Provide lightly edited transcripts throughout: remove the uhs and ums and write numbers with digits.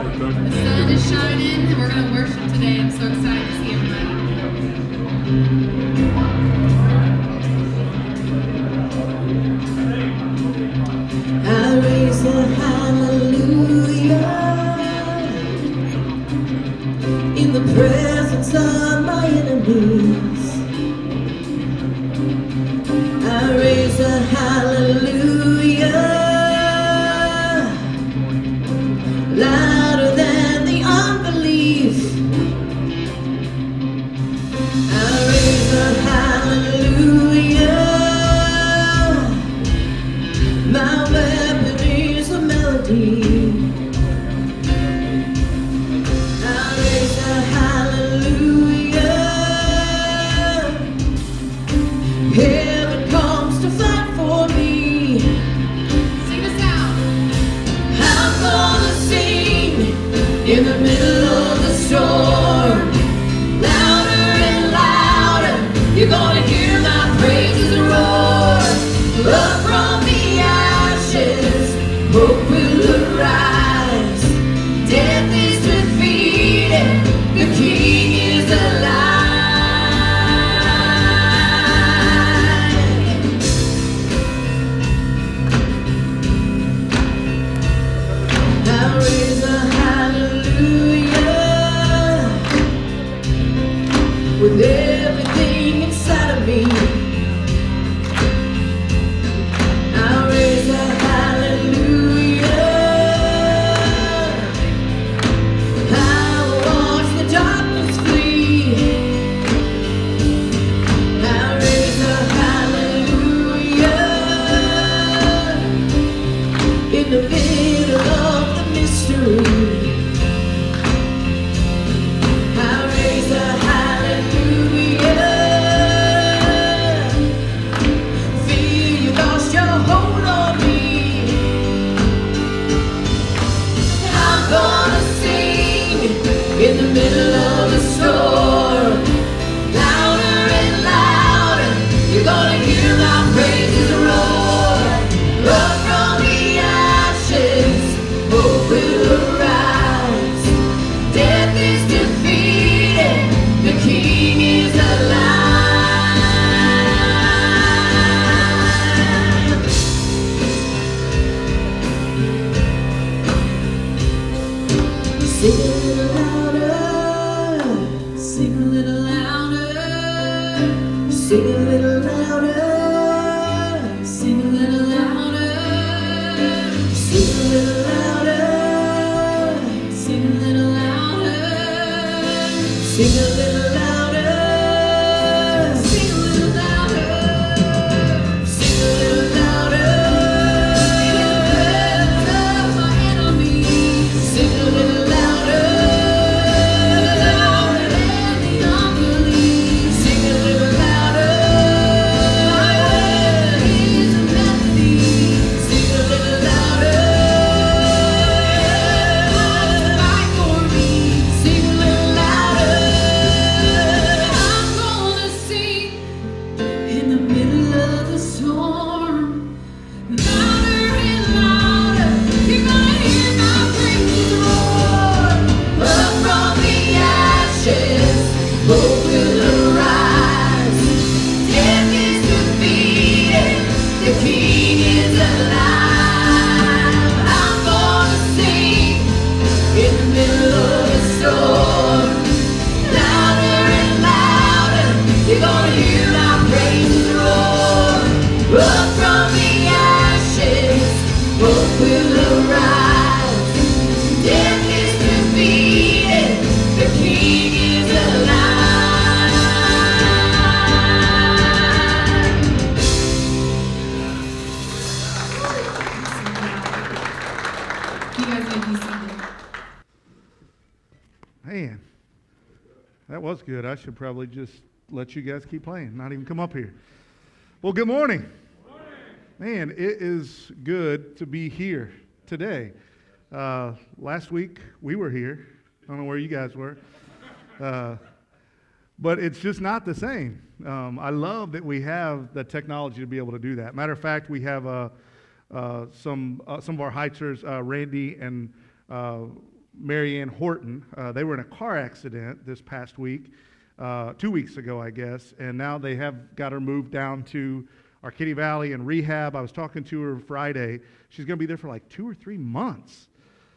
sun is shining and we're going to worship today. I'm so excited to see everybody. I raise a hallelujah in the presence of my enemies. I raise a hallelujah louder than the unbelief. I raise a hallelujah. My weapon is a melody. I raise a hallelujah. Heaven comes to fight for me. Sing us out. I'm gonna sing in the middle of the storm. Louder and louder, you're gonna hear my praises roar. Up from the ashes, hope will arise. Death is defeated, the King is alive. I raise a hallelujah with everything inside of me. I raise a hallelujah. I will watch the darkness flee. I raise a hallelujah in the middle of the mystery. I raise a hallelujah. Feel you lost your hold on me. I'm gonna sing in the middle of the storm. Louder and louder, you're gonna hear my praises roar. Up from the ashes, hope will arise. Death is defeated, the King is alive. Sing a little louder, Sing a little louder. sing a little louder, Sing a little louder. sing a little louder, Sing a little louder. sing a little louder, Sing a little louder. sing a little louder, Of my enemies. sing a little louder, Louder than the unbelief. sing a little louder, Is a melody. sing a little louder, Fight for me. sing a little louder. I'm gonna sing in the middle of the storm. Louder and louder, you're gonna hear my praises roar. Up from the ashes, hope will arise. Death is defeated, the King is alive. I'm gonna sing in the middle of the storm. Louder and louder, you're gonna hear my praises roar. Up from the ashes, hope will arise. Death is defeated, the King is alive. You guys may be seated. Man, that was good. I should probably just let you guys keep playing, not even come up here. Well, good morning. Man, it is good to be here today. Last week, we were here. I don't know where you guys were. But it's just not the same. I love that we have the technology to be able to do that. Matter of fact, we have some of our Heitzers, Randy and Mary Ann Horton. They were in a car accident this past week, 2 weeks ago, I guess, and now they have got her moved down to Arcadia Valley in rehab. I was talking to her Friday. She's going to be there for like 2 or 3 months.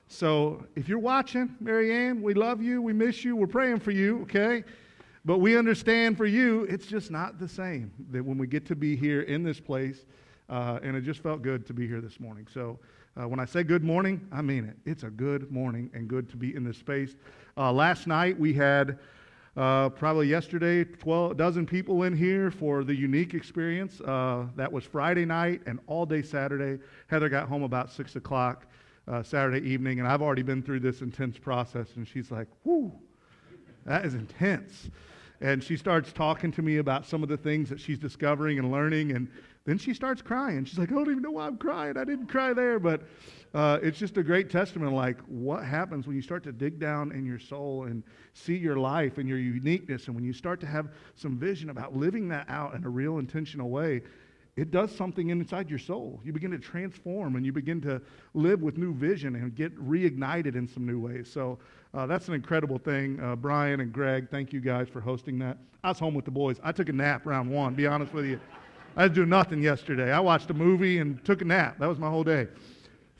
So if you're watching, Mary Ann, we love you, we miss you, we're praying for you, okay? But we understand for you, it's just not the same that when we get to be here in this place, and it just felt good to be here this morning. So when I say good morning, I mean it. It's a good morning and good to be in this space. Last night we had probably yesterday 12 people in here for the unique experience. That was Friday night and all day Saturday. Heather got home about 6 o'clock Saturday evening, and I've already been through this intense process, and she's like, whoo, that is intense. And she starts talking to me about some of the things that she's discovering and learning, and then she starts crying. She's like, I don't even know why I'm crying. I didn't cry there, but it's just a great testament, like what happens when you start to dig down in your soul and see your life and your uniqueness, and when you start to have some vision about living that out in a real intentional way, it does something inside your soul. You begin to transform, and you begin to live with new vision and get reignited in some new ways. So that's an incredible thing. Brian and Greg, thank you guys for hosting that. I was home with the boys. I took a nap round one, be honest with you. I was doing nothing yesterday. I watched a movie and took a nap. That was my whole day.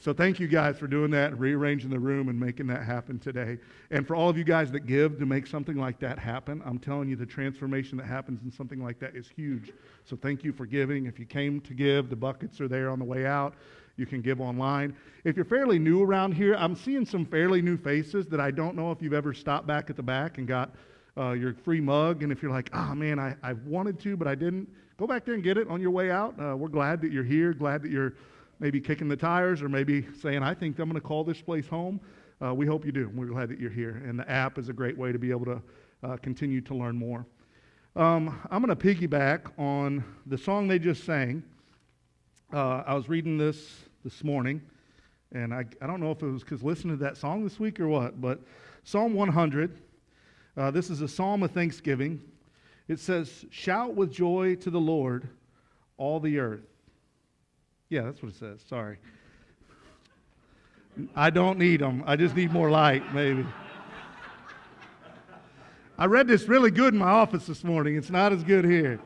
So thank you guys for doing that, rearranging the room and making that happen today. And for all of you guys that give to make something like that happen, I'm telling you the transformation that happens in something like that is huge. So thank you for giving. If you came to give, the buckets are there on the way out. You can give online. If you're fairly new around here, I'm seeing some fairly new faces that I don't know if you've ever stopped back at the back and got your free mug. And if you're like, oh man, I wanted to, but I didn't, go back there and get it on your way out. We're glad that you're here, glad that you're maybe kicking the tires or maybe saying, I think I'm going to call this place home. We hope you do. We're glad that you're here. And the app is a great way to be able to continue to learn more. I'm going to piggyback on the song they just sang. I was reading this morning, and I don't know if it was because listening to that song this week or what, but Psalm 100, this is a psalm of thanksgiving. It says, shout with joy to the Lord, all the earth. Yeah, that's what it says. Sorry. I don't need them. I just need more light, maybe. I read this really good in my office this morning. It's not as good here.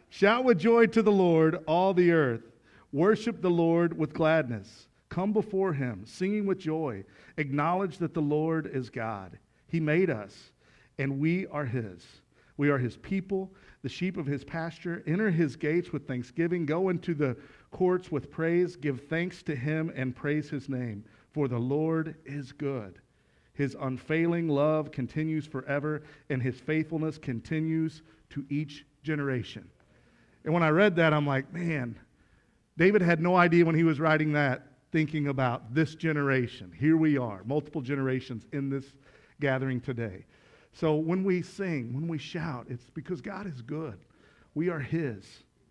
Shout with joy to the Lord, all the earth. Worship the Lord with gladness. Come before him, singing with joy. Acknowledge that the Lord is God. He made us, and we are his. We are his people, the sheep of his pasture. Enter his gates with thanksgiving. Go into the courts with praise. Give thanks to him and praise his name. For the Lord is good. His unfailing love continues forever, and his faithfulness continues to each generation. And when I read that, I'm like, man, David had no idea when he was writing that, thinking about this generation. Here we are, multiple generations in this gathering today. So when we sing, when we shout, it's because God is good. We are his.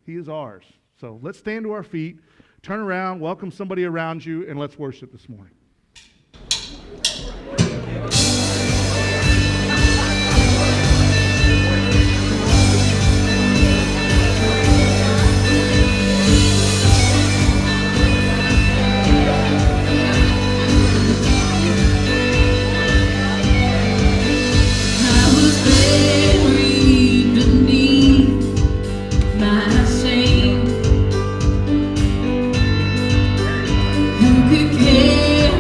He is ours. So let's stand to our feet, turn around, welcome somebody around you, and let's worship this morning. Who could care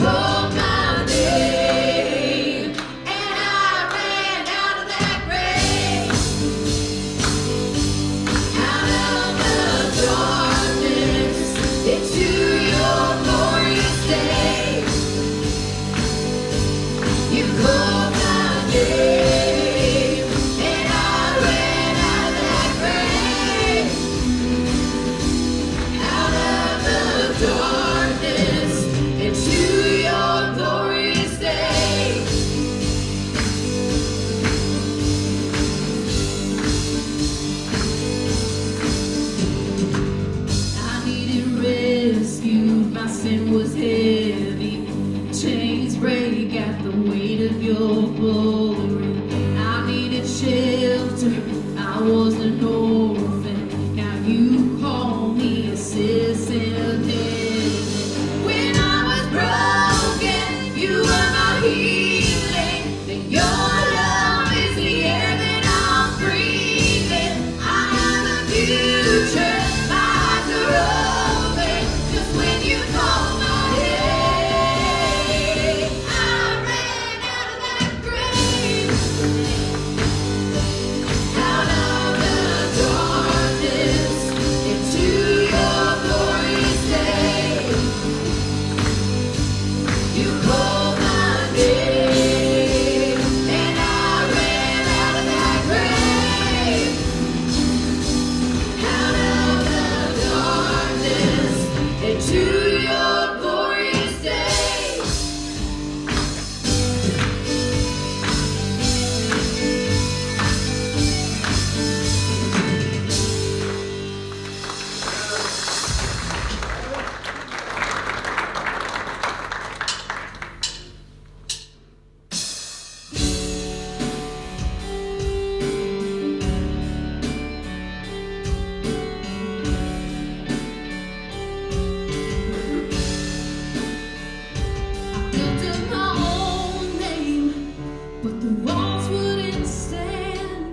called my name, and I ran out of that grave, out of the darkness, into your glorious day. You called my name, and I ran out of that grave, out of the darkness, into your glorious day. I needed rescue, my sin was heavy. Chains break at the weight of your glory. I needed shelter, I was an orphan. Now you call me a citizen of heaven. When I was broken, you were my healing. And your love is the air that I'm breathing. I have a future, my eyes are open. Just when you call my name, I ran out of that grave, out of the darkness, into your glorious day. You called my name, and I ran out of that grave, out of the darkness, into your glorious day. I built up my own name, but the walls wouldn't stand.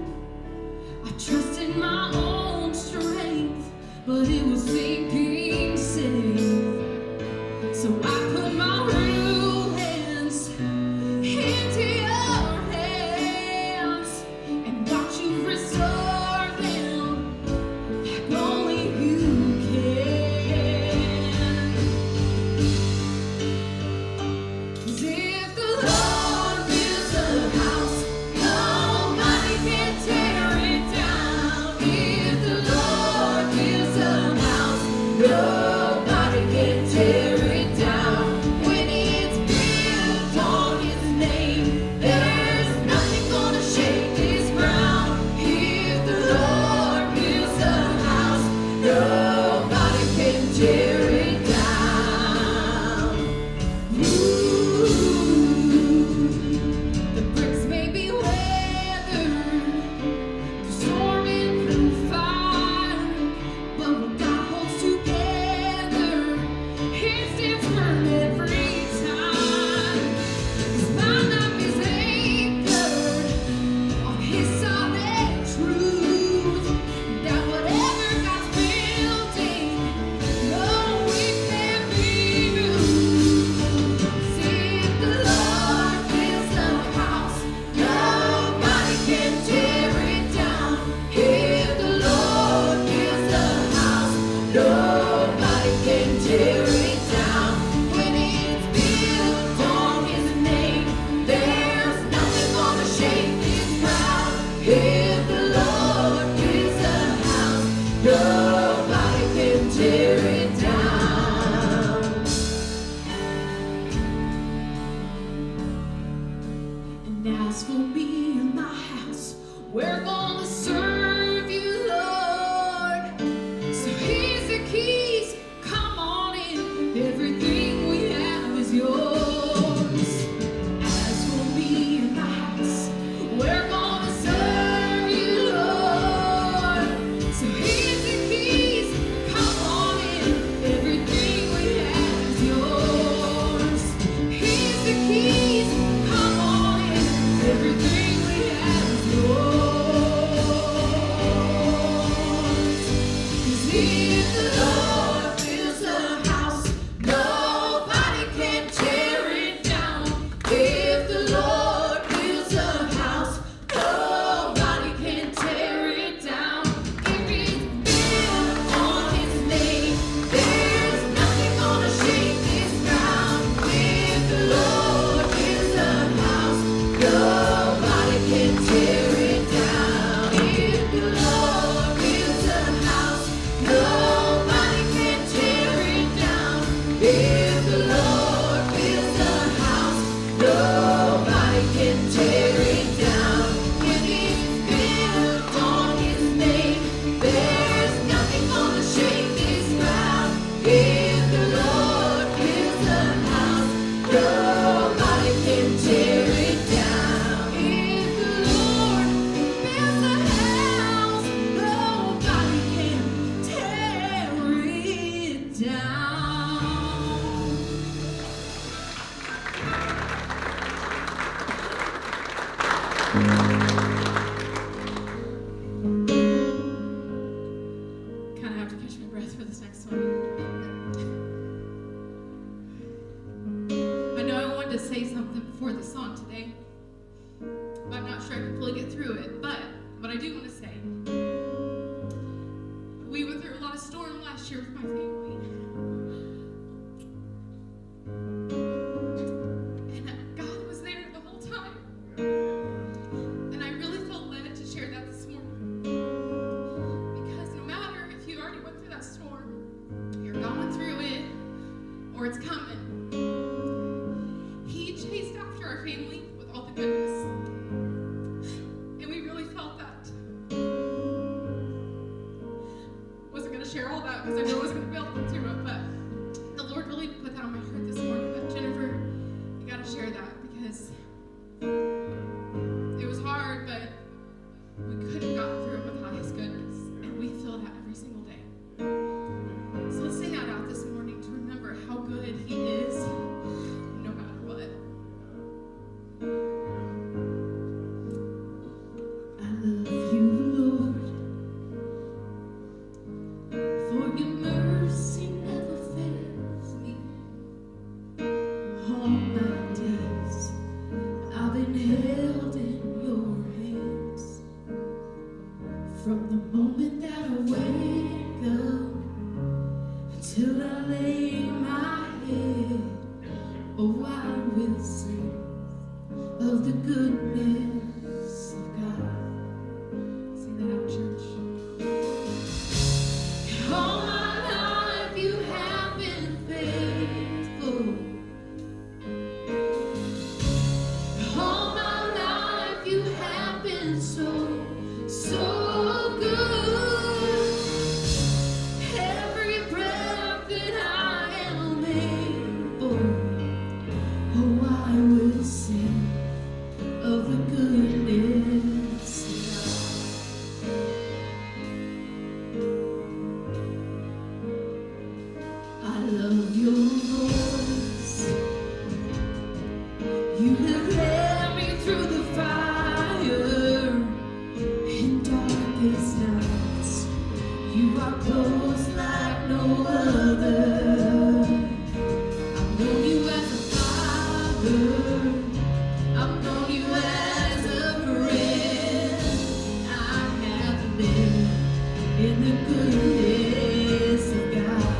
I trusted my own strength, but it was sinking sand. So I put my real hands into your hands and watch you restore them like only you can. 'Cause if the Lord builds a house, nobody can tear it down. If the Lord builds a house, nobody can tear it down. When it's built on His name, there's nothing gonna shake this ground. If the Lord builds a house, nobody can tear it down. Ooh, the bricks may be weathered through storm and through fire, but what God holds together, it stands firm every time. 'Cause my life is anchored on His solid truth, that whatever God's building, no, it can't be moved. See, if the Lord builds a house, nobody can tear it down. If the Lord builds a house, nobody can tear it down. When it's built on His name, there's nothing gonna shake this ground. If the Lord builds a house, nobody can tear it down. And as for me and my house, we're gonna serve you, Lord. So here's the keys, come on in. Everything we have is yours. As for me and my house, we're gonna serve you, Lord. So here's the keys, come on in. Everything we have is yours. Here's the keys, come on in. Everything we have is yours. Kind of have to catch my breath for this next one. I know I wanted to say something before the song today, but I'm not sure I can fully get through it. But what I do want to say, we went through a lot of storm last year with my family. And God was there the whole time. And I really felt led to share that this morning. Because no matter if you already went through that storm, you're going through it, or it's coming, He chased after our family with all the goodness. And we really felt that. Wasn't going to share all that because I know I wasn't going to be able to get through it, but the Lord really put that on my heart this morning, that Jennifer, you got to share that, because it was hard, but we could have gotten through it without His goodness, and we feel that every single day. So let's sing that out this morning to remember how good He is, no matter what. I love you, Lord, for your mercy never fails me. All my days I've been held in your hands. From the moment that I wake up until I lay my head, oh, I will sing of the goodness of God. Sing that out, church. All my life you have been faithful. All my life you have been so, so good. Every breath that I am able, oh, I will sing of the goodness of God. I love your voice. You have led me through the fire in darkest nights. You are close like no other. I've known you as a father. I've known you as a friend. I have been in the goodness of God.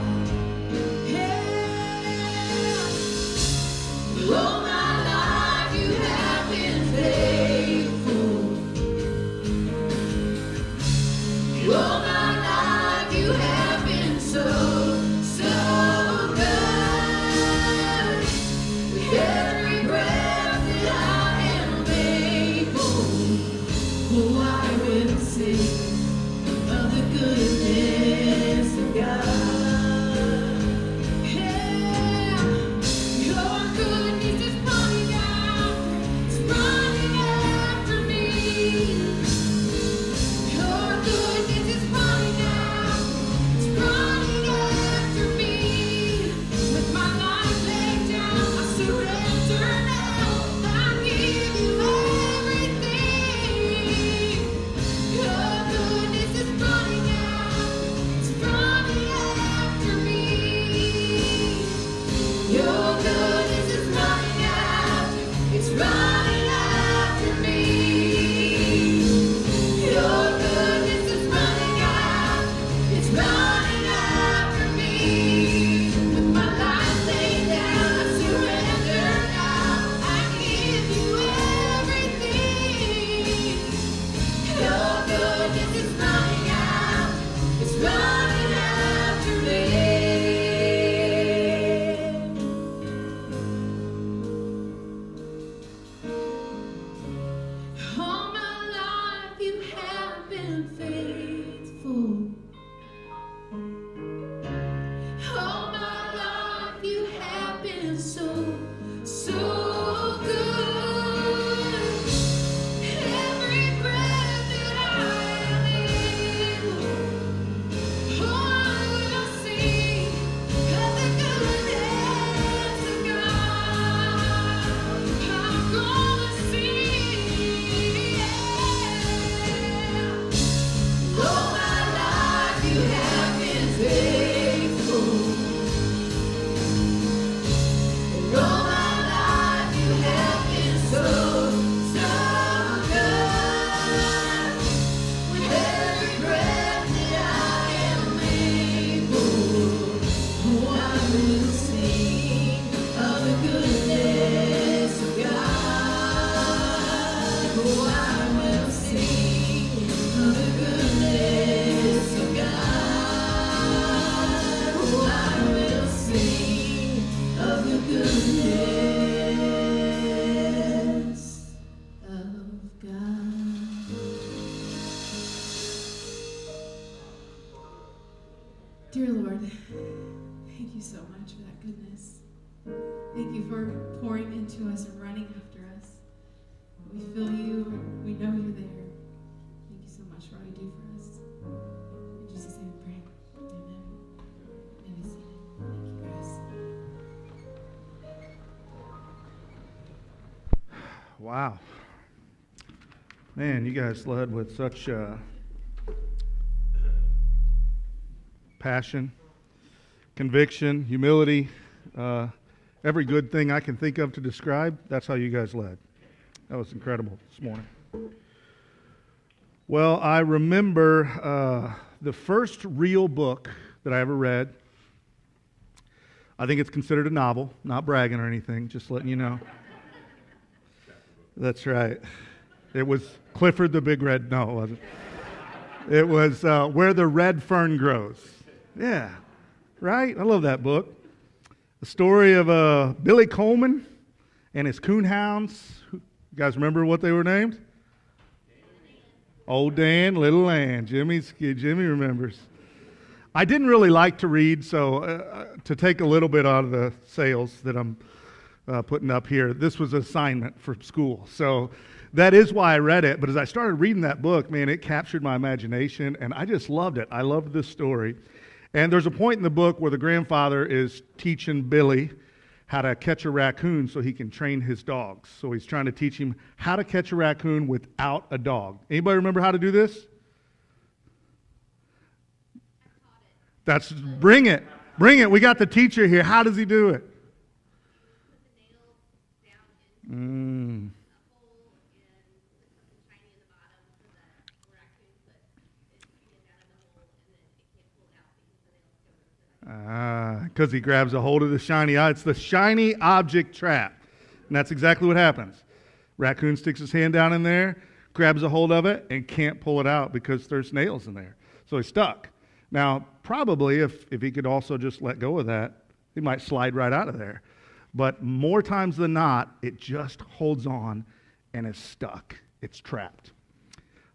Yeah. All my life you have been faithful. All my life you have been so, so good. Every breath that I am able, oh, I will sing of the goodness of God. Yeah, your goodness is running after me. Your goodness is running after me. With my life laid down, I surrender. goodness. Thank you for pouring into us and running after us. We feel you and we know you're there. Thank you so much for all you do for us. In Jesus' name we pray. Amen. And be seated. Thank you, guys. Wow. Man, you guys led with such passion, conviction, humility, every good thing I can think of to describe. That's how you guys led. That was incredible this morning. Well, I remember the first real book that I ever read. I think it's considered a novel, not bragging or anything, just letting you know. That's right. It was Clifford the Big Red. No, it wasn't. It was Where the Red Fern Grows. Yeah, right? I love that book. The story of Billy Coleman and his coonhounds. You guys remember what they were named? Old Dan, Little Ann. Jimmy remembers. I didn't really like to read, so to take a little bit out of the sales that I'm putting up here, this was an assignment for school. So that is why I read it. But as I started reading that book, man, it captured my imagination, and I just loved it. I loved this story. And there's a point in the book where the grandfather is teaching Billy how to catch a raccoon so he can train his dogs. So he's trying to teach him how to catch a raccoon without a dog. Anybody remember how to do this? Bring it. We got the teacher here. How does he do it? Because he grabs a hold of the shiny eye. It's the shiny object trap. And that's exactly what happens. Raccoon sticks his hand down in there, grabs a hold of it, and can't pull it out because there's nails in there. So he's stuck. Now, probably if he could also just let go of that, he might slide right out of there. But more times than not, it just holds on and is stuck. It's trapped.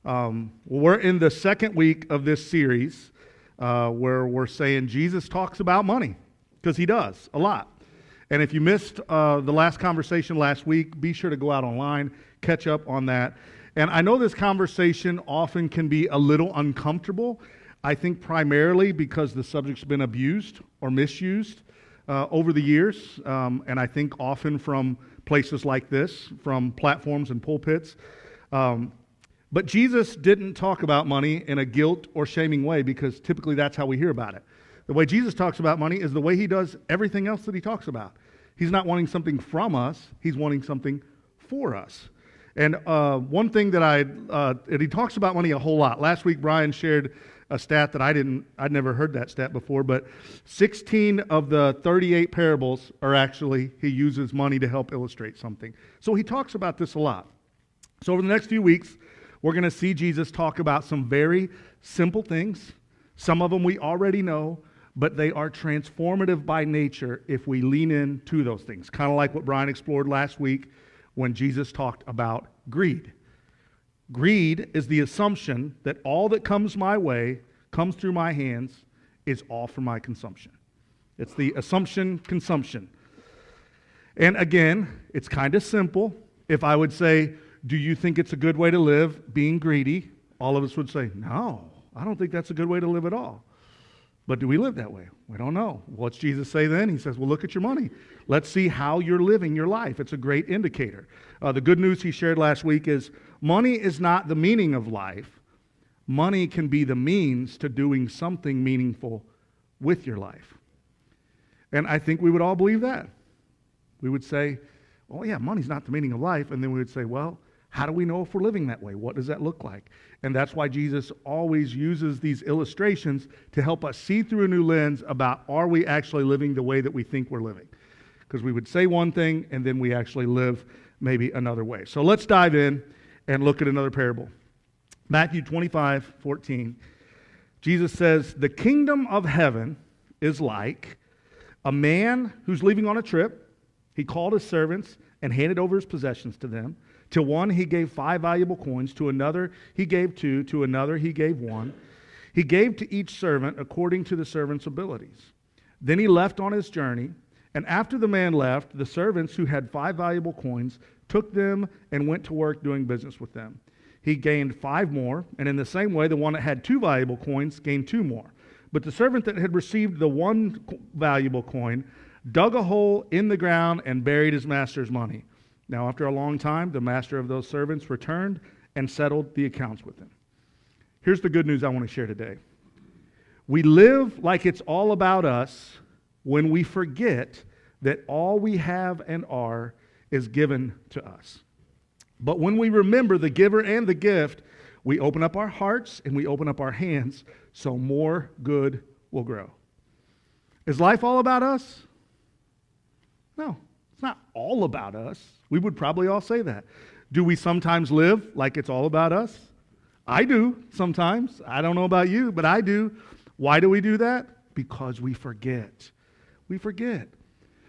We're in the second week of this series where we're saying Jesus talks about money, because he does a lot. And if you missed the last conversation last week, be sure to go out online, catch up on that. And I know this conversation often can be a little uncomfortable, I think primarily because the subject's been abused or misused over the years, and I think often from places like this, from platforms and pulpits. But Jesus didn't talk about money in a guilt or shaming way, because typically that's how we hear about it. The way Jesus talks about money is the way he does everything else that he talks about. He's not wanting something from us, he's wanting something for us. And one thing that he talks about money a whole lot. Last week, Brian shared a stat that I'd never heard that stat before, but 16 of the 38 parables are actually, he uses money to help illustrate something. So he talks about this a lot. So over the next few weeks, we're going to see Jesus talk about some very simple things. Some of them we already know, but they are transformative by nature if we lean into those things. Kind of like what Brian explored last week when Jesus talked about greed. Greed is the assumption that all that comes my way, comes through my hands, is all for my consumption. It's the assumption consumption. And again, it's kind of simple. If I would say, do you think it's a good way to live, being greedy? All of us would say, no, I don't think that's a good way to live at all. But do we live that way? We don't know. What's Jesus say then? He says, well, look at your money. Let's see how you're living your life. It's a great indicator. The good news he shared last week is money is not the meaning of life. Money can be the means to doing something meaningful with your life. And I think we would all believe that. We would say, oh yeah, money's not the meaning of life. And then we would say, well, how do we know if we're living that way? What does that look like? And that's why Jesus always uses these illustrations to help us see through a new lens about, are we actually living the way that we think we're living? Because we would say one thing and then we actually live maybe another way. So let's dive in and look at another parable. Matthew 25:14. Jesus says, the kingdom of heaven is like a man who's leaving on a trip. He called his servants and handed over his possessions to them. To one he gave 5 valuable coins, to another he gave 2, to another he gave 1. He gave to each servant according to the servant's abilities. Then he left on his journey. And after the man left, the servants who had 5 valuable coins took them and went to work doing business with them. He gained 5 more, and in the same way, the one that had 2 valuable coins gained 2 more. But the servant that had received the 1 valuable coin dug a hole in the ground and buried his master's money. Now, after a long time, the master of those servants returned and settled the accounts with him. Here's the good news I want to share today. We live like it's all about us when we forget that all we have and are is given to us. But when we remember the giver and the gift, we open up our hearts and we open up our hands so more good will grow. Is life all about us? No, it's not all about us. We would probably all say that. Do we sometimes live like it's all about us? I do sometimes. I don't know about you, but I do. Why do we do that? Because we forget. We forget.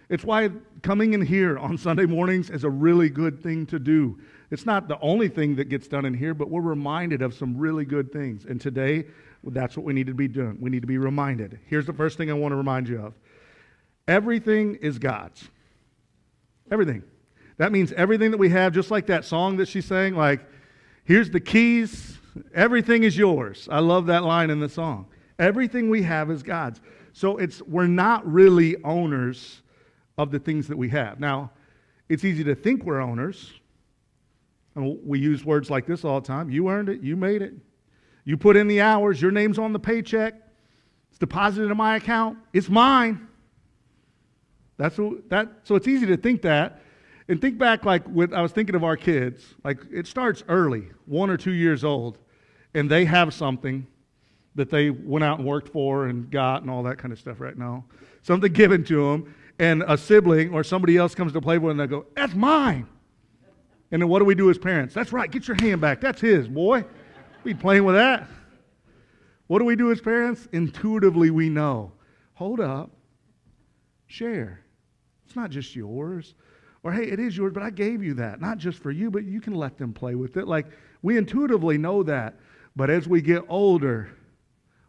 It's why coming in here on Sunday mornings is a really good thing to do. It's not the only thing that gets done in here, but we're reminded of some really good things. And today, that's what we need to be doing. We need to be reminded. Here's the first thing I want to remind you of. Everything is God's. Everything. That means everything that we have, just like that song that she sang, like, here's the keys, everything is yours. I love that line in the song. Everything we have is God's. So we're not really owners of the things that we have. Now, it's easy to think we're owners. And we use words like this all the time. You earned it. You made it. You put in the hours. Your name's on the paycheck. It's deposited in my account. It's mine. So it's easy to think that. And think back I was thinking of our kids. Like it starts early, 1 or 2 years old, and they have something that they went out and worked for and got and all that kind of stuff right now. Something given to them, and a sibling or somebody else comes to play with and they go, that's mine. And then what do we do as parents? That's right, get your hand back. That's his, boy. We playing with that. What do we do as parents? Intuitively we know. Hold up. Share. It's not just yours. Or, hey, it is yours, but I gave you that. Not just for you, but you can let them play with it. Like, we intuitively know that. But as we get older,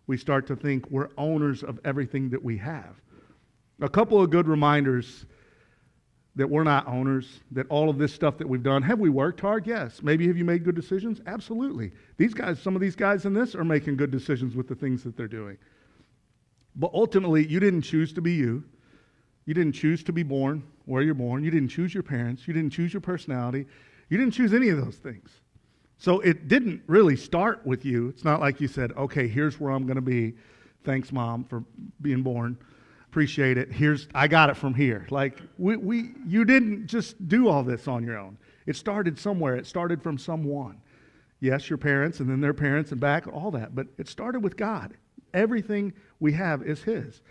we start to think we're owners of everything that we have. A couple of good reminders that we're not owners, that all of this stuff that we've done, have we worked hard? Yes. Maybe have you made good decisions? Absolutely. Some of these guys in this are making good decisions with the things that they're doing. But ultimately, you didn't choose to be you. You didn't choose to be born where you're born. You didn't choose your parents. You didn't choose your personality. You didn't choose any of those things. So it didn't really start with you. It's not like you said, okay, here's where I'm going to be. Thanks, Mom, for being born. Appreciate it. I got it from here. Like, you didn't just do all this on your own. It started somewhere. It started from someone. Yes, your parents, and then their parents, and back, all that. But it started with God. Everything we have is His.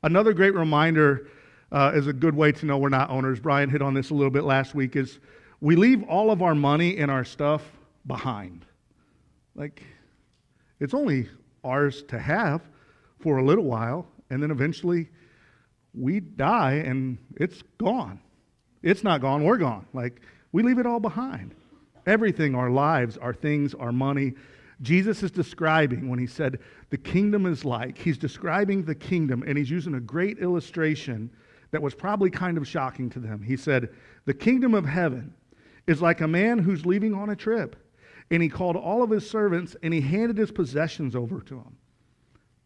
Another great reminder is a good way to know we're not owners. Brian hit on this a little bit last week, is we leave all of our money and our stuff behind. Like, it's only ours to have for a little while, and then eventually we die and it's gone. It's not gone, we're gone. Like, we leave it all behind. Everything, our lives, our things, our money. Jesus is describing, when he said the kingdom is like, he's describing the kingdom, and he's using a great illustration that was probably kind of shocking to them. He said, the kingdom of heaven is like a man who's leaving on a trip, and he called all of his servants, and he handed his possessions over to them.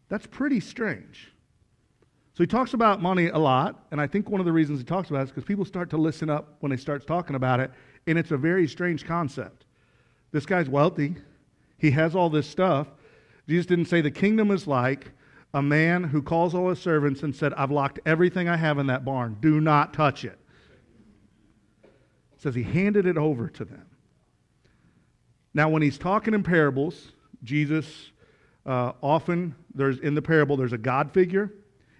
That's pretty strange. So he talks about money a lot, and I think one of the reasons he talks about it is because people start to listen up when he starts talking about it, and it's a very strange concept. This guy's wealthy. He has all this stuff. Jesus didn't say the kingdom is like a man who calls all his servants and said, I've locked everything I have in that barn. Do not touch it. It says he handed it over to them. Now, when he's talking in parables, Jesus often, in the parable, there's a God figure,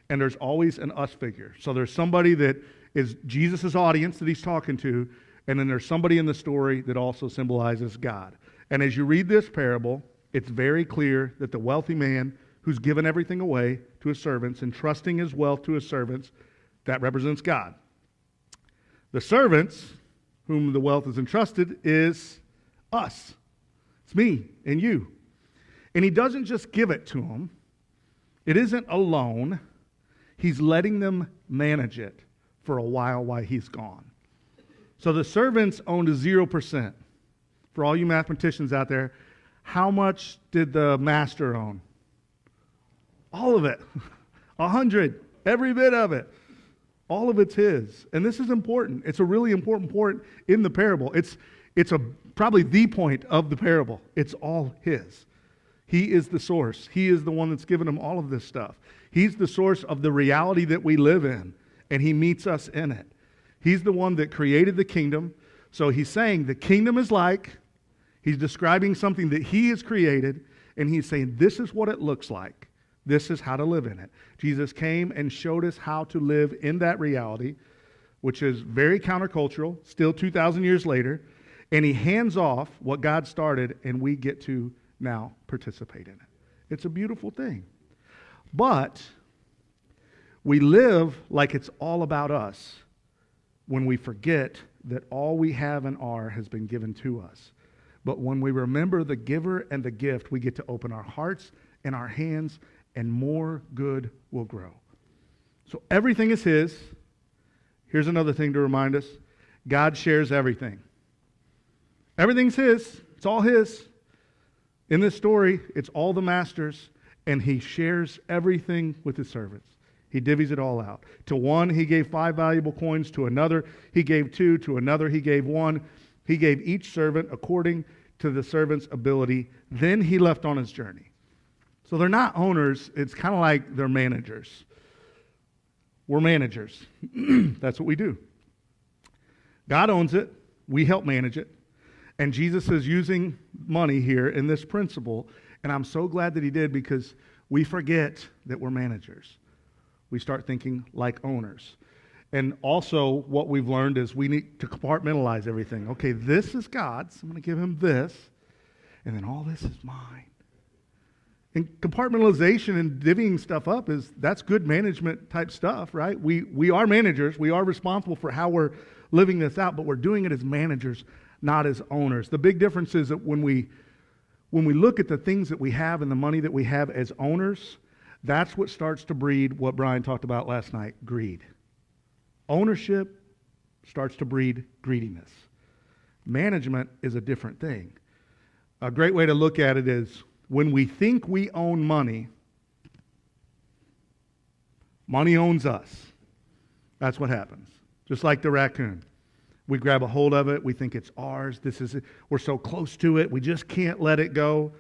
and there's always an us figure. So there's somebody that is Jesus' audience that he's talking to, and then there's somebody in the story that also symbolizes God. And as you read this parable, it's very clear that the wealthy man who's given everything away to his servants and trusting his wealth to his servants, that represents God. The servants, whom the wealth is entrusted, is us. It's me and you. And he doesn't just give it to them. It isn't a loan. He's letting them manage it for a while he's gone. So the servants owned 0%. For all you mathematicians out there, how much did the master own? All of it. 100. Every bit of it. All of it's his. And this is important. It's a really important point in the parable. It's probably the point of the parable. It's all his. He is the source. He is the one that's given him all of this stuff. He's the source of the reality that we live in, and he meets us in it. He's the one that created the kingdom. So he's saying the kingdom is like, he's describing something that he has created, and he's saying this is what it looks like. This is how to live in it. Jesus came and showed us how to live in that reality, which is very countercultural, still 2,000 years later, and he hands off what God started, and we get to now participate in it. It's a beautiful thing. But we live like it's all about us when we forget that all we have and are has been given to us. But when we remember the giver and the gift, we get to open our hearts and our hands, and more good will grow. So everything is his. Here's another thing to remind us. God shares everything. Everything's his. It's all his. In this story, it's all the master's, and he shares everything with his servants. He divvies it all out. To one, he gave 5 valuable coins. To another, he gave 2. To another, he gave 1. He gave each servant according to the servant's ability. Then he left on his journey. So they're not owners. It's kind of like they're managers. We're managers. That's what we do. God owns it. We help manage it. And Jesus is using money here in this principle. And I'm so glad that he did, because we forget that we're managers. We start thinking like owners. And also what we've learned is we need to compartmentalize everything. Okay, this is God's. I'm going to give him this. And then all this is mine. And compartmentalization and divvying stuff up that's good management type stuff, right? We are managers. We are responsible for how we're living this out, but we're doing it as managers, not as owners. The big difference is that when we look at the things that we have and the money that we have as owners, that's what starts to breed what Brian talked about last night, greed. Ownership starts to breed greediness. Management is a different thing. A great way to look at it is when we think we own money, money owns us. That's what happens. Just like the raccoon. We grab a hold of it. We think it's ours. We're so close to it. We just can't let it go.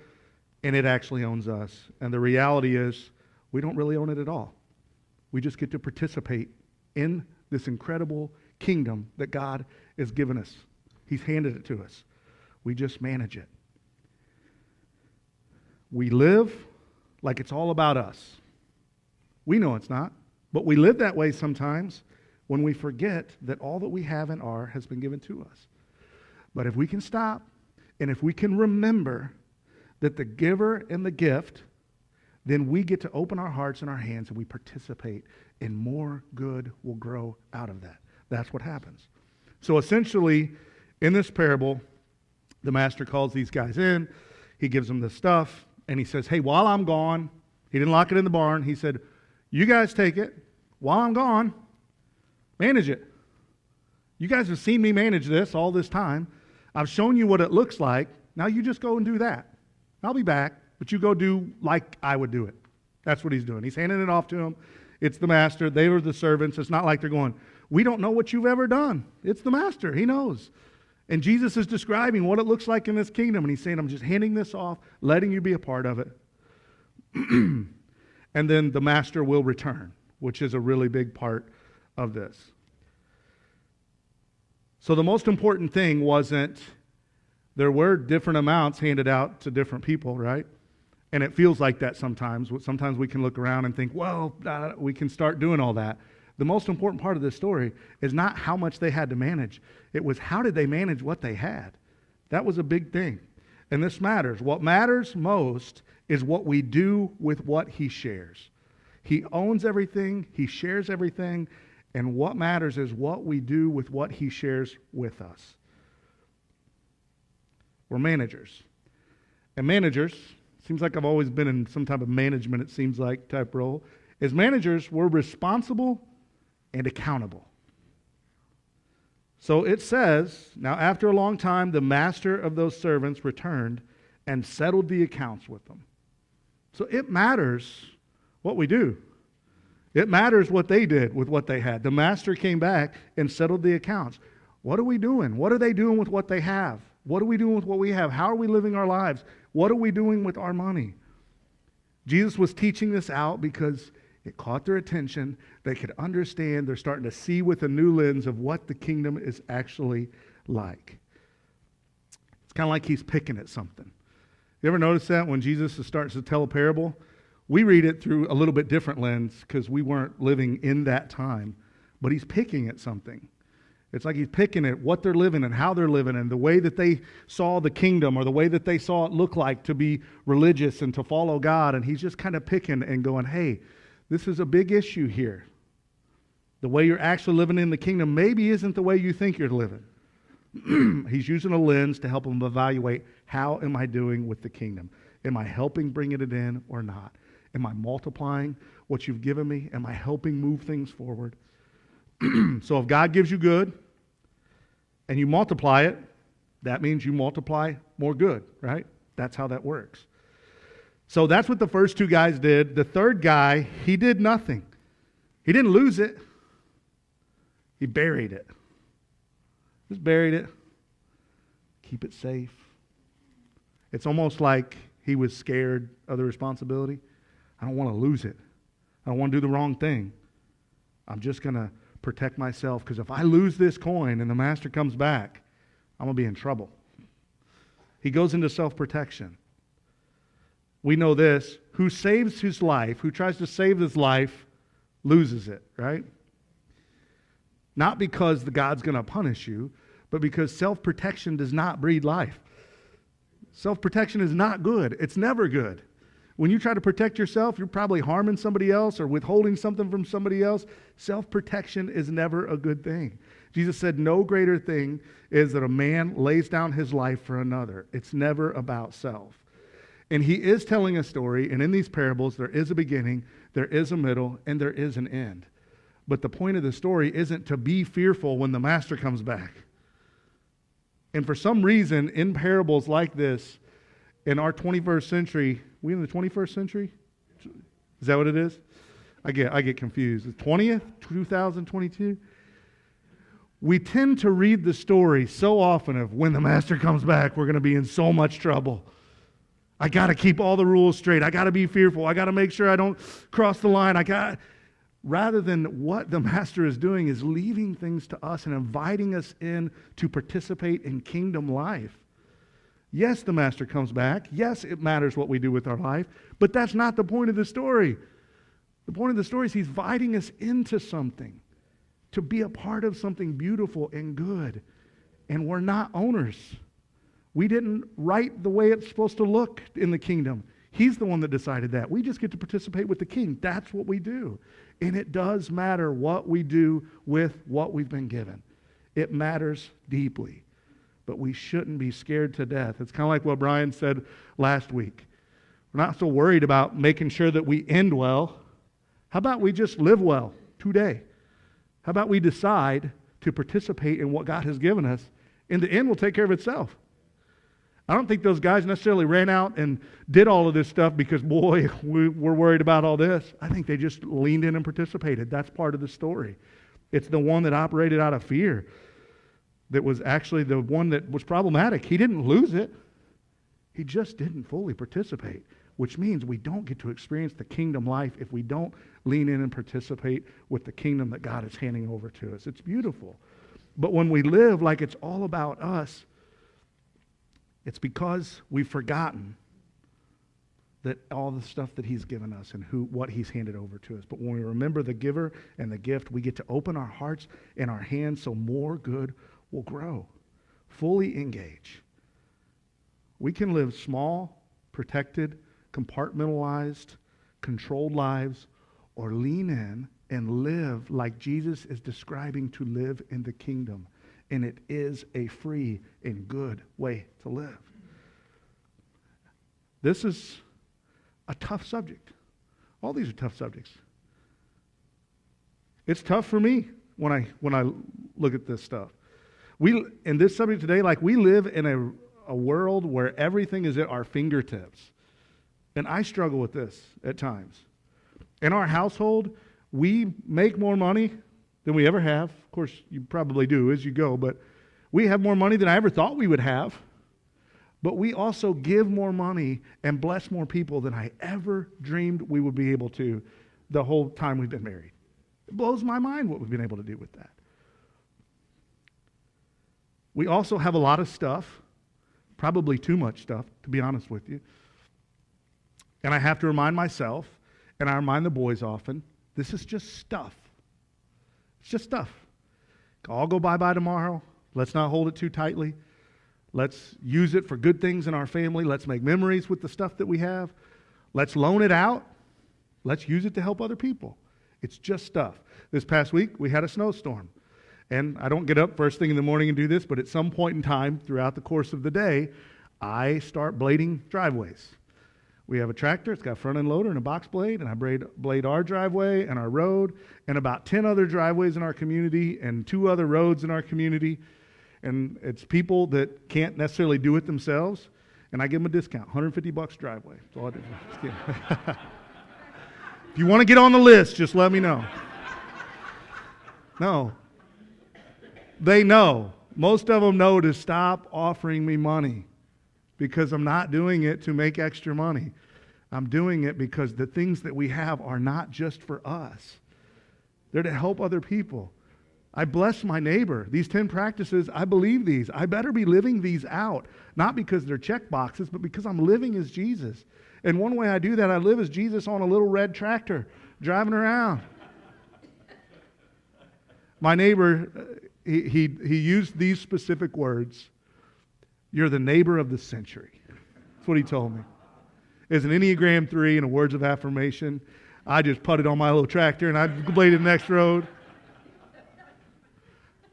And it actually owns us. And the reality is we don't really own it at all. We just get to participate in this incredible kingdom that God has given us. He's handed it to us. We just manage it. We live like it's all about us. We know it's not, but we live that way sometimes when we forget that all that we have and are has been given to us. But if we can stop, and if we can remember that the giver and the gift, then we get to open our hearts and our hands and we participate, and more good will grow out of that. That's what happens. So essentially, in this parable, the master calls these guys in, he gives them the stuff, and he says, hey, while I'm gone, he didn't lock it in the barn, he said, you guys take it, while I'm gone, manage it. You guys have seen me manage this all this time. I've shown you what it looks like. Now you just go and do that. I'll be back, but you go do like I would do it. That's what he's doing. He's handing it off to them. It's the master. They were the servants. It's not like they're going, we don't know what you've ever done. It's the master. He knows. And Jesus is describing what it looks like in this kingdom. And he's saying, I'm just handing this off, letting you be a part of it. And then the master will return, which is a really big part of this. So the most important thing wasn't, there were different amounts handed out to different people, right? And it feels like that sometimes. Sometimes we can look around and think, well, we can start doing all that. The most important part of this story is not how much they had to manage. It was how did they manage what they had. That was a big thing. And this matters. What matters most is what we do with what he shares. He owns everything. He shares everything. And what matters is what we do with what he shares with us. We're managers. And managers, seems like I've always been in some type of management, it seems like, type role. As managers, we're responsible and accountable. So it says, now after a long time, the master of those servants returned and settled the accounts with them. So it matters what we do. It matters what they did with what they had. The master came back and settled the accounts. What are we doing? What are they doing with what they have? What are we doing with what we have? How are we living our lives? What are we doing with our money? Jesus was teaching this out because it caught their attention. They could understand. They're starting to see with a new lens of what the kingdom is actually like. It's kind of like he's picking at something. You ever notice that when Jesus starts to tell a parable? We read it through a little bit different lens because we weren't living in that time. But he's picking at something. It's like he's picking at what they're living and how they're living and the way that they saw the kingdom or the way that they saw it look like to be religious and to follow God. And he's just kind of picking and going, hey, this is a big issue here. The way you're actually living in the kingdom maybe isn't the way you think you're living. He's using a lens to help them evaluate, how am I doing with the kingdom? Am I helping bring it in or not? Am I multiplying what you've given me? Am I helping move things forward? So if God gives you good and you multiply it, that means you multiply more good, right? That's how that works. So that's what the first two guys did. The third guy, he did nothing. He didn't lose it. He buried it. Just buried it. Keep it safe. It's almost like he was scared of the responsibility. I don't want to lose it. I don't want to do the wrong thing. I'm just going to protect myself, because if I lose this coin and the master comes back, I'm going to be in trouble. He goes into self-protection. We know this. Who saves his life, who tries to save his life, loses it, right? Not because the God's going to punish you, but because self-protection does not breed life. Self-protection is not good. It's never good. When you try to protect yourself, you're probably harming somebody else or withholding something from somebody else. Self-protection is never a good thing. Jesus said, no greater thing is that a man lays down his life for another. It's never about self. And he is telling a story, and in these parables, there is a beginning, there is a middle, and there is an end. But the point of the story isn't to be fearful when the master comes back. And for some reason, in parables like this, in our 21st century, we in the 21st century? Is that what it is? I get confused. The 20th, 2022? We tend to read the story so often of when the master comes back, we're going to be in so much trouble. I got to keep all the rules straight. I got to be fearful. I got to make sure I don't cross the line. Rather than what the master is doing is leaving things to us and inviting us in to participate in kingdom life. Yes, the master comes back. Yes, it matters what we do with our life, but that's not the point of the story. The point of the story is he's inviting us into something, to be a part of something beautiful and good. And we're not owners. We didn't write the way it's supposed to look in the kingdom. He's the one that decided that. We just get to participate with the king. That's what we do. And it does matter what we do with what we've been given. It matters deeply. But we shouldn't be scared to death. It's kind of like what Brian said last week. We're not so worried about making sure that we end well. How about we just live well today? How about we decide to participate in what God has given us, and the end will take care of itself. I don't think those guys necessarily ran out and did all of this stuff because, boy, we're worried about all this. I think they just leaned in and participated. That's part of the story. It's the one that operated out of fear that was actually the one that was problematic. He didn't lose it. He just didn't fully participate, which means we don't get to experience the kingdom life if we don't lean in and participate with the kingdom that God is handing over to us. It's beautiful. But when we live like it's all about us, it's because we've forgotten that all the stuff that he's given us and what he's handed over to us. But when we remember the giver and the gift, we get to open our hearts and our hands so more good will grow. Fully engage. We can live small, protected, compartmentalized, controlled lives, or lean in and live like Jesus is describing to live in the kingdom. And it is a free and good way to live. This is a tough subject. All these are tough subjects. It's tough for me when I look at this stuff. In this subject today, like we live in a world where everything is at our fingertips. And I struggle with this at times. In our household, we make more money than we ever have. Of course, you probably do as you go, but we have more money than I ever thought we would have. But we also give more money and bless more people than I ever dreamed we would be able to the whole time we've been married. It blows my mind what we've been able to do with that. We also have a lot of stuff, probably too much stuff, to be honest with you. And I have to remind myself, and I remind the boys often, this is just stuff. It's just stuff. I'll go bye-bye tomorrow. Let's not hold it too tightly. Let's use it for good things in our family. Let's make memories with the stuff that we have. Let's loan it out. Let's use it to help other people. It's just stuff. This past week, we had a snowstorm. And I don't get up first thing in the morning and do this, but at some point in time throughout the course of the day, I start blading driveways. We have a tractor. It's got a front end loader and a box blade, and I blade our driveway and our road and about 10 other driveways in our community and 2 other roads in our community. And it's people that can't necessarily do it themselves, and I give them a discount, $150 driveway. That's all I do. Just kidding. If you want to get on the list, just let me know. No. They know. Most of them know to stop offering me money because I'm not doing it to make extra money. I'm doing it because the things that we have are not just for us. They're to help other people. I bless my neighbor. These 10 practices, I believe these. I better be living these out, not because they're check boxes, but because I'm living as Jesus. And one way I do that, I live as Jesus on a little red tractor, driving around. My neighbor, he used these specific words. You're the neighbor of the century. That's what he told me. As an Enneagram 3 and a words of affirmation, I just putted on my little tractor and I bladed the next road.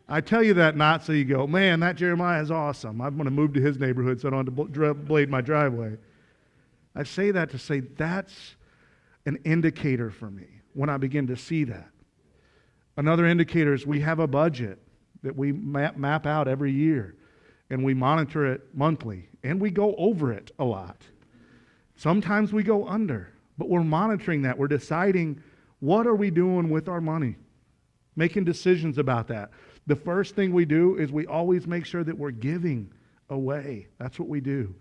I tell you that not so you go, man, that Jeremiah is awesome. I'm going to move to his neighborhood so I don't have to blade my driveway. I say that to say that's an indicator for me when I begin to see that. Another indicator is we have a budget that we map out every year, and we monitor it monthly, and we go over it a lot. Sometimes we go under, but we're monitoring that. We're deciding what are we doing with our money, making decisions about that. The first thing we do is we always make sure that we're giving away. That's what we do.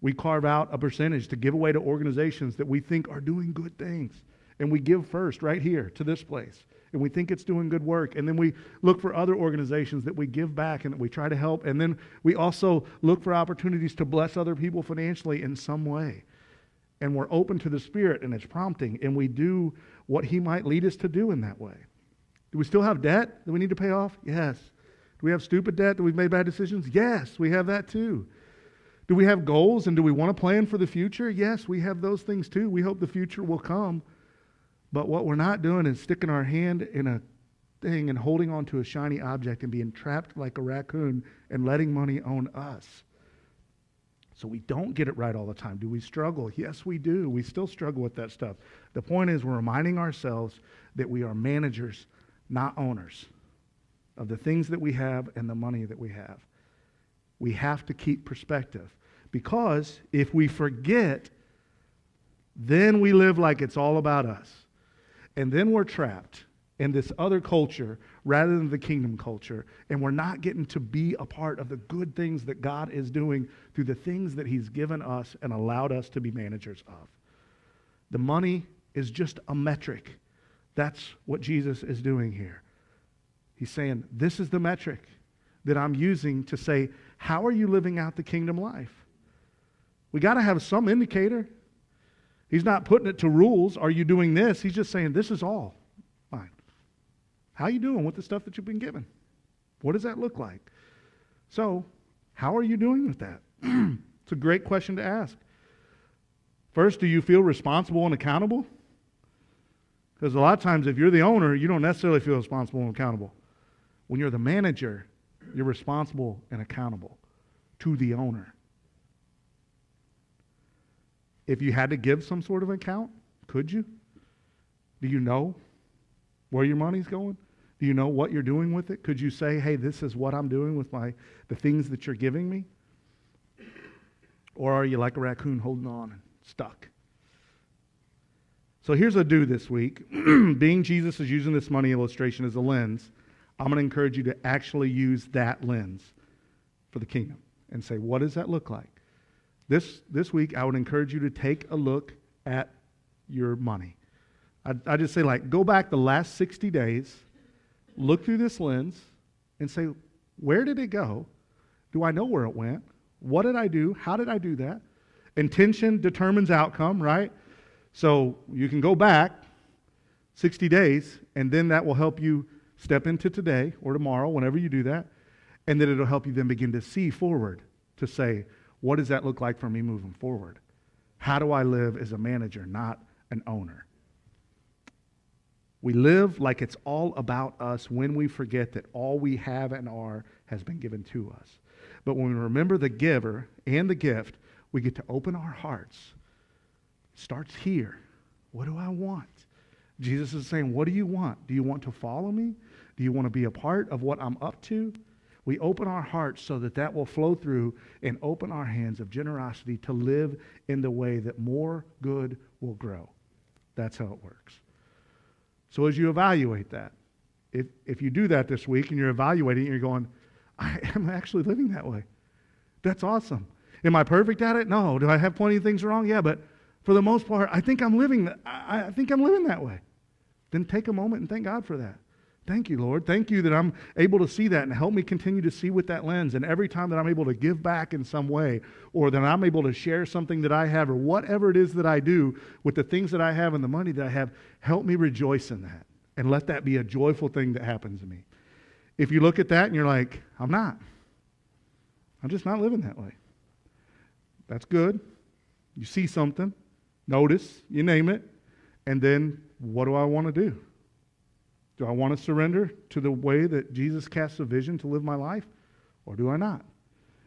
We carve out a percentage to give away to organizations that we think are doing good things. And we give first right here to this place. And we think it's doing good work. And then we look for other organizations that we give back and that we try to help. And then we also look for opportunities to bless other people financially in some way. And we're open to the Spirit and its prompting. And we do what He might lead us to do in that way. Do we still have debt that we need to pay off? Yes. Do we have stupid debt that we've made bad decisions? Yes, we have that too. Do we have goals and do we want to plan for the future? Yes, we have those things too. We hope the future will come. But what we're not doing is sticking our hand in a thing and holding on to a shiny object and being trapped like a raccoon and letting money own us. So we don't get it right all the time. Do we struggle? Yes, we do. We still struggle with that stuff. The point is we're reminding ourselves that we are managers, not owners, of the things that we have and the money that we have. We have to keep perspective. Because if we forget, then we live like it's all about us. And then we're trapped in this other culture rather than the kingdom culture. And we're not getting to be a part of the good things that God is doing through the things that He's given us and allowed us to be managers of. The money is just a metric. That's what Jesus is doing here. He's saying, this is the metric that I'm using to say, how are you living out the kingdom life? We got to have some indicator. He's not putting it to rules. Are you doing this? He's just saying, this is all. Fine. How are you doing with the stuff that you've been given? What does that look like? So, how are you doing with that? It's a great question to ask. First, do you feel responsible and accountable? Because a lot of times, if you're the owner, you don't necessarily feel responsible and accountable. When you're the manager, you're responsible and accountable to the owner. If you had to give some sort of account, could you? Do you know where your money's going? Do you know what you're doing with it? Could you say, hey, this is what I'm doing with the things that you're giving me? Or are you like a raccoon holding on and stuck? So here's a do this week. Being Jesus is using this money illustration as a lens, I'm going to encourage you to actually use that lens for the kingdom and say, what does that look like? This week, I would encourage you to take a look at your money. I just say, like, go back the last 60 days, look through this lens, and say, where did it go? Do I know where it went? What did I do? How did I do that? Intention determines outcome, right? So you can go back 60 days, and then that will help you step into today or tomorrow, whenever you do that, and then it'll help you then begin to see forward to say, what does that look like for me moving forward? How do I live as a manager, not an owner? We live like it's all about us when we forget that all we have and are has been given to us. But when we remember the giver and the gift, we get to open our hearts. It starts here. What do I want? Jesus is saying, what do you want? Do you want to follow me? Do you want to be a part of what I'm up to? We open our hearts so that will flow through and open our hands of generosity to live in the way that more good will grow. That's how it works. So as you evaluate that, if you do that this week and you're evaluating it, you're going, I am actually living that way. That's awesome. Am I perfect at it? No. Do I have plenty of things wrong? Yeah, but for the most part, I think I'm living that way. Then take a moment and thank God for that. Thank you, Lord. Thank you that I'm able to see that and help me continue to see with that lens. And every time that I'm able to give back in some way, or that I'm able to share something that I have, or whatever it is that I do with the things that I have and the money that I have, help me rejoice in that. And let that be a joyful thing that happens to me. If you look at that and you're like, I'm just not living that way. That's good. You see something, notice, you name it, and then what do I want to do? Do I want to surrender to the way that Jesus casts a vision to live my life, or do I not?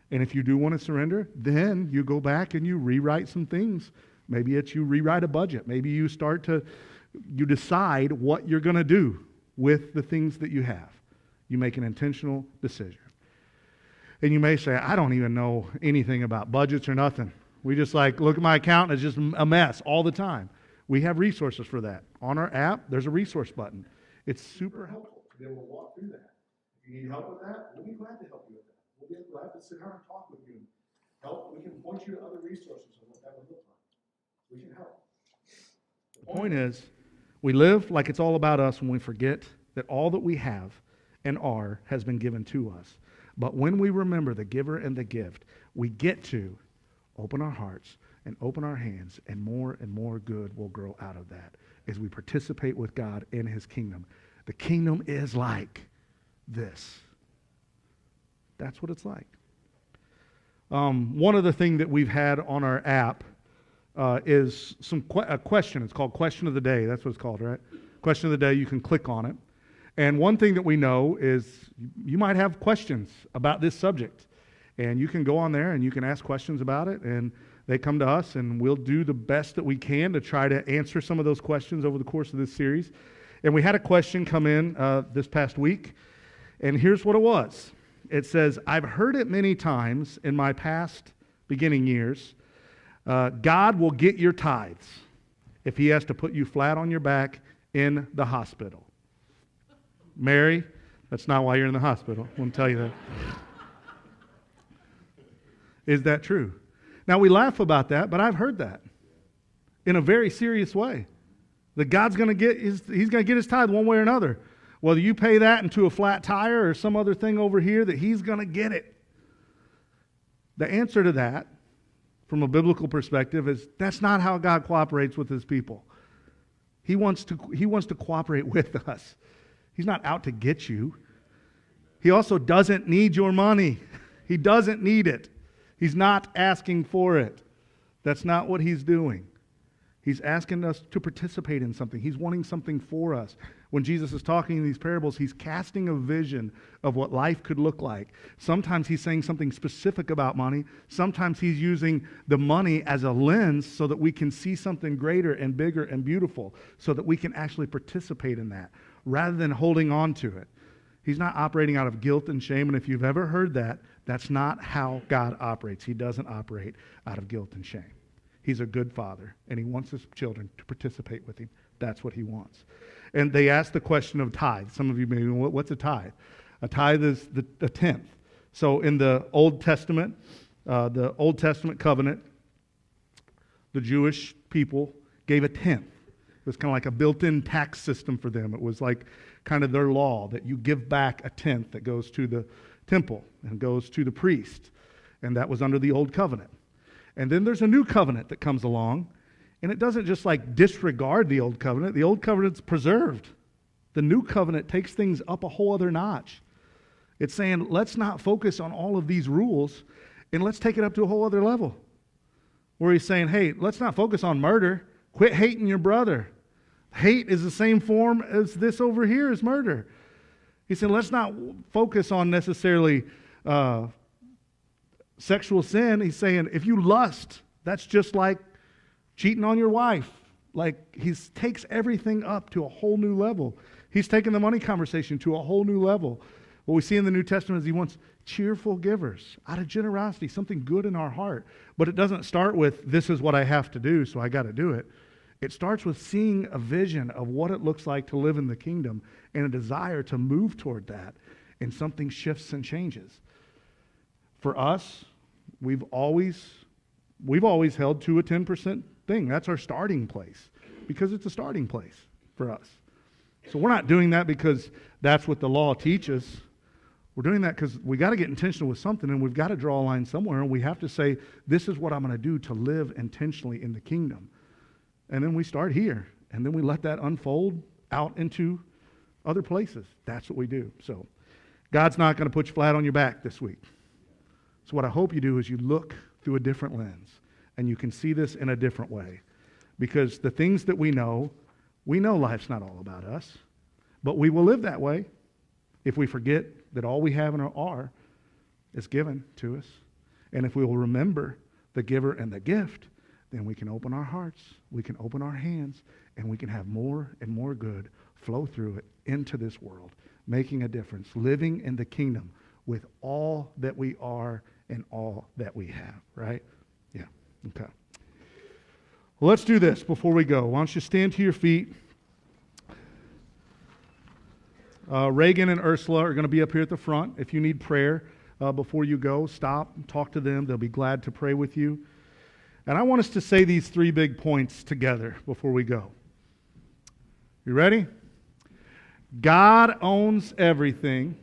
And if you do want to surrender, then you go back and you rewrite some things. Maybe it's you rewrite a budget. Maybe you decide what you're going to do with the things that you have. You make an intentional decision. And you may say, I don't even know anything about budgets or nothing. We just look at my account and it's just a mess all the time. We have resources for that. On our app, there's a resource button. It's super helpful to be able to walk through that. If you need help with that, we'll be glad to help you with that. We'll be glad to sit down and talk with you and help. We can point you to other resources of what that would look like. We can help. The point is, we live like it's all about us when we forget that all that we have and are has been given to us. But when we remember the giver and the gift, we get to open our hearts and open our hands, and more good will grow out of that as we participate with God in His kingdom. The kingdom is like this. That's what it's like. One other thing that we've had on our app is a question. It's called Question of the Day. That's what it's called, right? Question of the Day. You can click on it. And one thing that we know is you might have questions about this subject. And you can go on there and you can ask questions about it. And they come to us, and we'll do the best that we can to try to answer some of those questions over the course of this series. And we had a question come in this past week, and here's what it was. It says, I've heard it many times in my past beginning years, God will get your tithes if He has to put you flat on your back in the hospital. Mary, that's not why you're in the hospital. I want to tell you that. Is that true? Now, we laugh about that, but I've heard that in a very serious way. That God's going to get He's going to get His tithe one way or another. Whether you pay that into a flat tire or some other thing over here, that He's going to get it. The answer to that, from a biblical perspective, is that's not how God cooperates with His people. He wants to cooperate with us. He's not out to get you. He also doesn't need your money. He doesn't need it. He's not asking for it. That's not what He's doing. He's asking us to participate in something. He's wanting something for us. When Jesus is talking in these parables, He's casting a vision of what life could look like. Sometimes He's saying something specific about money. Sometimes He's using the money as a lens so that we can see something greater and bigger and beautiful, so that we can actually participate in that. rather than holding on to it. He's not operating out of guilt and shame. And if you've ever heard that, that's not how God operates. He doesn't operate out of guilt and shame. He's a good father, and he wants his children to participate with him. That's what he wants. And they asked the question of tithe. Some of you may know, what's a tithe? A tithe is a tenth. So in the Old Testament covenant, the Jewish people gave a tenth. It was kind of like a built-in tax system for them. It was like kind of their law that you give back a tenth that goes to the temple and goes to the priest. And that was under the Old Covenant. And then there's a new covenant that comes along, and it doesn't just like disregard the Old Covenant. The Old Covenant's preserved. The new covenant takes things up a whole other notch. It's saying, let's not focus on all of these rules, and let's take it up to a whole other level. Where he's saying, hey, let's not focus on murder. Quit hating your brother. Hate is the same form as this over here is murder. He said, let's not focus on necessarily sexual sin. He's saying, if you lust, that's just like cheating on your wife. Like, he takes everything up to a whole new level. He's taken the money conversation to a whole new level. What we see in the New Testament is he wants cheerful givers out of generosity, something good in our heart. But it doesn't start with, this is what I have to do, so I got to do it. It starts with seeing a vision of what it looks like to live in the kingdom and a desire to move toward that, and something shifts and changes. For us, we've always held to a 10% thing. That's our starting place, because it's a starting place for us. So we're not doing that because that's what the law teaches. We're doing that because we got to get intentional with something, and we've got to draw a line somewhere, and we have to say, this is what I'm going to do to live intentionally in the kingdom. And then we start here, and then we let that unfold out into other places. That's what we do. So God's not going to put you flat on your back this week. So what I hope you do is you look through a different lens, and you can see this in a different way. Because the things that we know life's not all about us, but we will live that way if we forget that all we have in our are is given to us. And if we will remember the giver and the gift, then we can open our hearts, we can open our hands, and we can have more and more good flow through it into this world, making a difference, living in the kingdom with all that we are and all that we have, right? Yeah, okay. Well, let's do this before we go. Why don't you stand to your feet? Reagan and Ursula are going to be up here at the front. If you need prayer before you go, stop and talk to them. They'll be glad to pray with you. And I want us to say these 3 big points together before we go. You ready? God owns everything.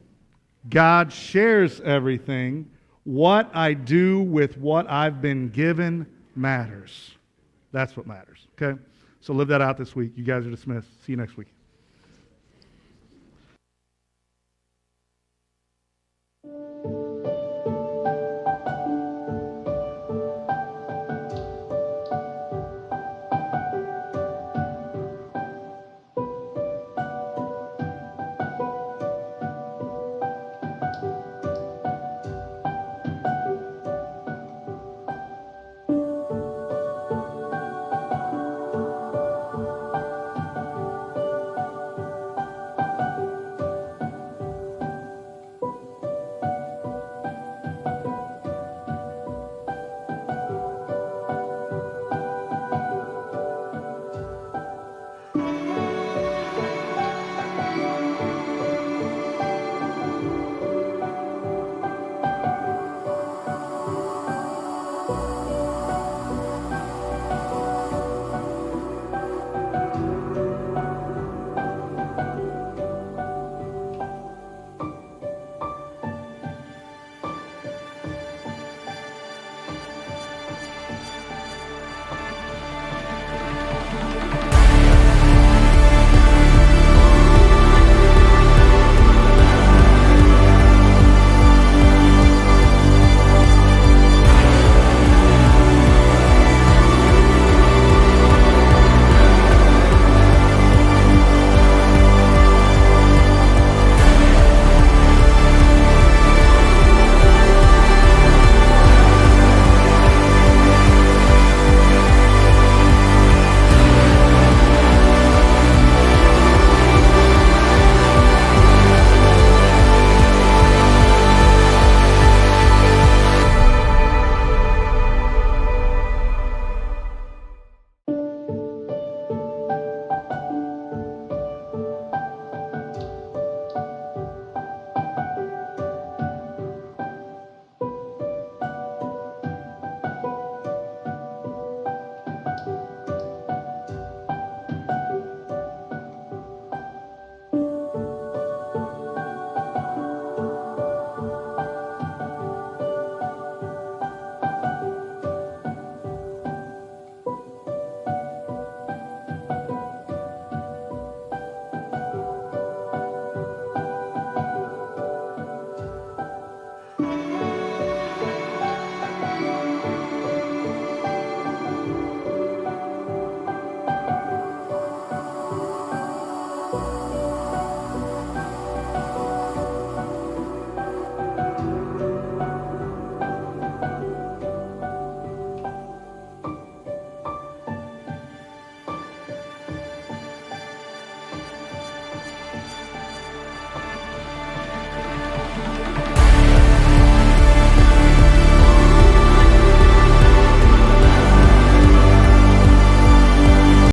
God shares everything. What I do with what I've been given matters. That's what matters, okay? So live that out this week. You guys are dismissed. See you next week.